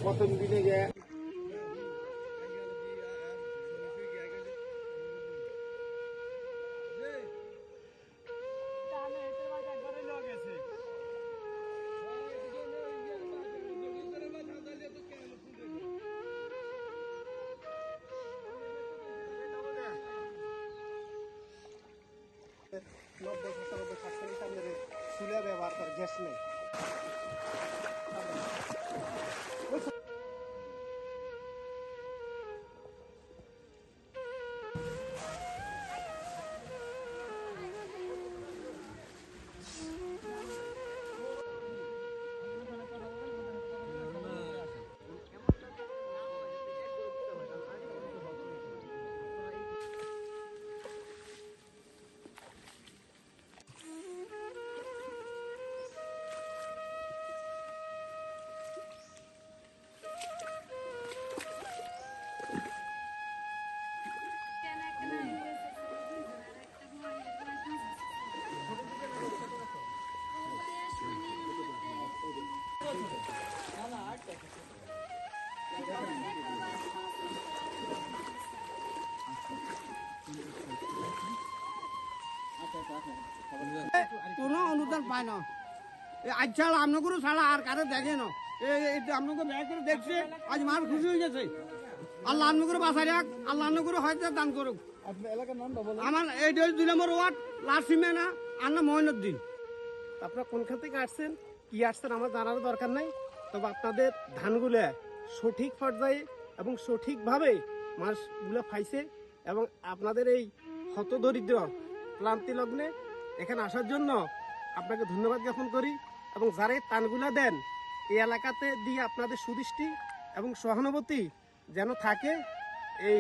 প্রথম দিনে গিয়ে চুলা ব্যবহার করে, গ্যাস নেই। কোনো অনুদান পায় না। আজ ছাড়া আপনাকে ছাড়া আর কারো দেখে না। আপনাকে ব্যয় করে দেখছে, আজ মার খুশি হয়ে গেছে। আল্লাহ আপনাকে বাঁচাই রাখ, আল্লাহ আপনাকে হয়তো দান করুক। আমার এইটা 2 নম্বর ওয়ার্ড লাসিমেনা আন্না মঈনুদ্দিন। আপনারা কোনখান থেকে আসছেন, কি আসছেন আমার জানার দরকার নাই। তবে আপনাদের ধানগুলো সঠিক পর্যায়ে এবং সঠিকভাবে মাছগুলো পাইছে এবং আপনাদের এই হতদরিদ্র ক্লান্তি লগ্নে এখানে আসার জন্য আপনাকে ধন্যবাদ জ্ঞাপন করি। এবং যারা এই ত্রাণগুলো দেন এই এলাকাতে দিয়ে আপনাদের সুদৃষ্টি এবং সহানুভূতি যেন থাকে এই